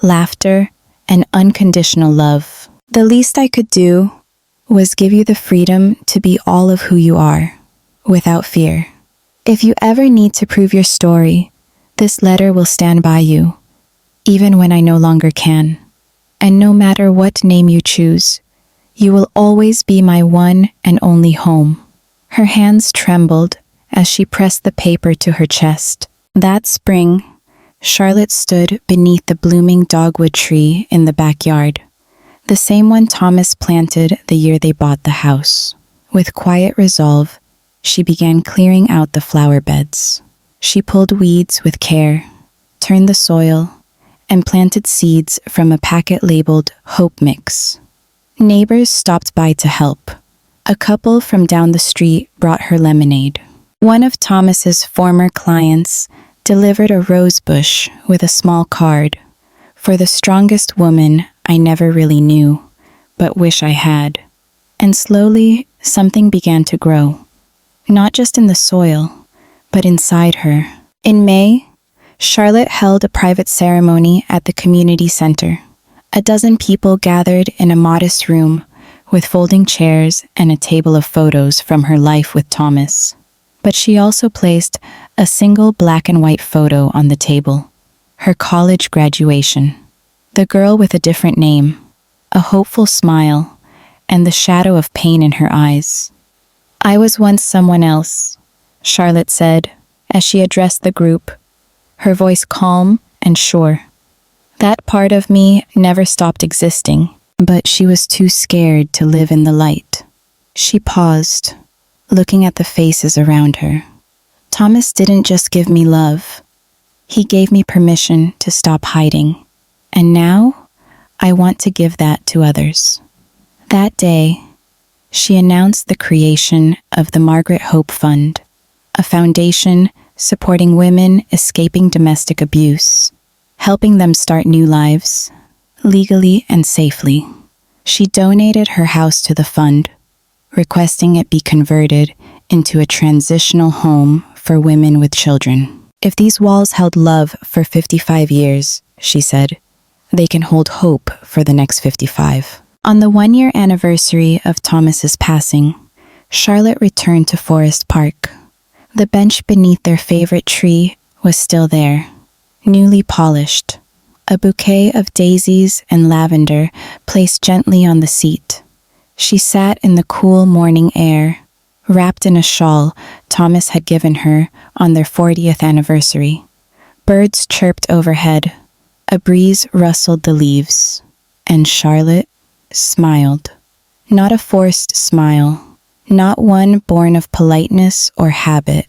laughter, and unconditional love. The least I could do was give you the freedom to be all of who you are, without fear. If you ever need to prove your story, this letter will stand by you, even when I no longer can. And no matter what name you choose, you will always be my one and only home. Her hands trembled as she pressed the paper to her chest. That spring, Charlotte stood beneath the blooming dogwood tree in the backyard, the same one Thomas planted the year they bought the house. With quiet resolve, she began clearing out the flower beds. She pulled weeds with care, turned the soil, and planted seeds from a packet labeled Hope Mix. Neighbors stopped by to help. A couple from down the street brought her lemonade. One of Thomas's former clients delivered a rose bush with a small card. For the strongest woman I never really knew, but wish I had. And slowly, something began to grow. Not just in the soil, but inside her. In May, Charlotte held a private ceremony at the community center. 12 people gathered in a modest room with folding chairs and a table of photos from her life with Thomas. But she also placed a single black and white photo on the table, her college graduation. The girl with a different name, a hopeful smile, and the shadow of pain in her eyes. I was once someone else, Charlotte said as she addressed the group, her voice calm and sure. That part of me never stopped existing, but she was too scared to live in the light. She paused, looking at the faces around her. Thomas didn't just give me love. He gave me permission to stop hiding. And now, I want to give that to others. That day, she announced the creation of the Margaret Hope Fund, a foundation supporting women escaping domestic abuse, helping them start new lives, legally and safely. She donated her house to the fund, requesting it be converted into a transitional home for women with children. If these walls held love for 55 years, she said, they can hold hope for the next 55. On the 1-year anniversary of Thomas's passing, Charlotte returned to Forest Park. The bench beneath their favorite tree was still there, newly polished, a bouquet of daisies and lavender placed gently on the seat. She sat in the cool morning air, wrapped in a shawl Thomas had given her on their 40th anniversary. Birds chirped overhead, a breeze rustled the leaves, and Charlotte smiled. Not a forced smile, not one born of politeness or habit,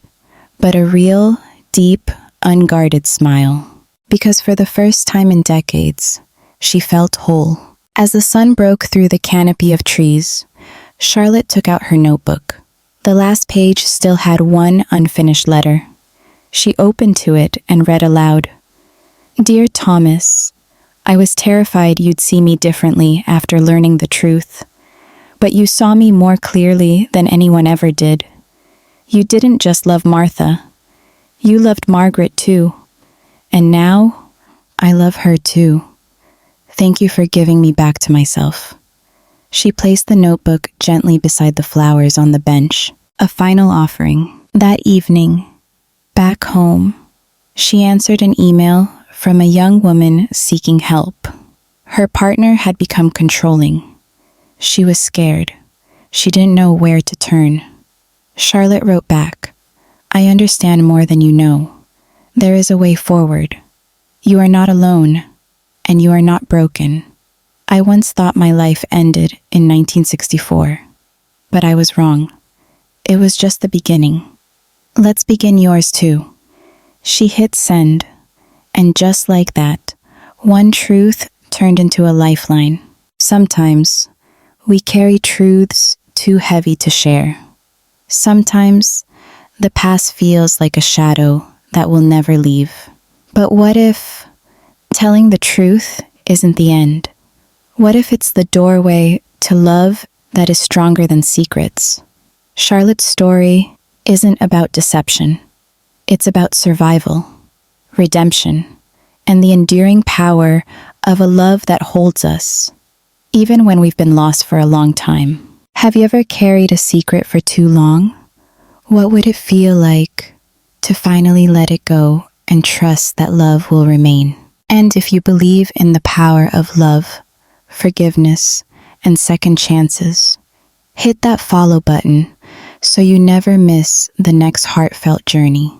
but a real, deep, unguarded smile. Because for the first time in decades, she felt whole. As the sun broke through the canopy of trees, Charlotte took out her notebook. The last page still had one unfinished letter. She opened to it and read aloud, Dear Thomas, I was terrified you'd see me differently after learning the truth. But you saw me more clearly than anyone ever did. You didn't just love Martha. You loved Margaret too. And now, I love her too. Thank you for giving me back to myself. She placed the notebook gently beside the flowers on the bench, a final offering. That evening, back home, She answered an email from a young woman seeking help. Her partner had become controlling. She was scared. She didn't know where to turn. Charlotte wrote back, "I understand more than you know. There is a way forward. You are not alone, and you are not broken. I once thought my life ended in 1964, but I was wrong. It was just the beginning. Let's begin yours too." She hit send, and just like that, one truth turned into a lifeline. Sometimes we carry truths too heavy to share. Sometimes the past feels like a shadow that will never leave. But what if telling the truth isn't the end? What if it's the doorway to love that is stronger than secrets? Charlotte's story isn't about deception. It's about survival, redemption, and the enduring power of a love that holds us, even when we've been lost for a long time. Have you ever carried a secret for too long? What would it feel like to finally let it go and trust that love will remain? And if you believe in the power of love, forgiveness, and second chances, hit that follow button so you never miss the next heartfelt journey.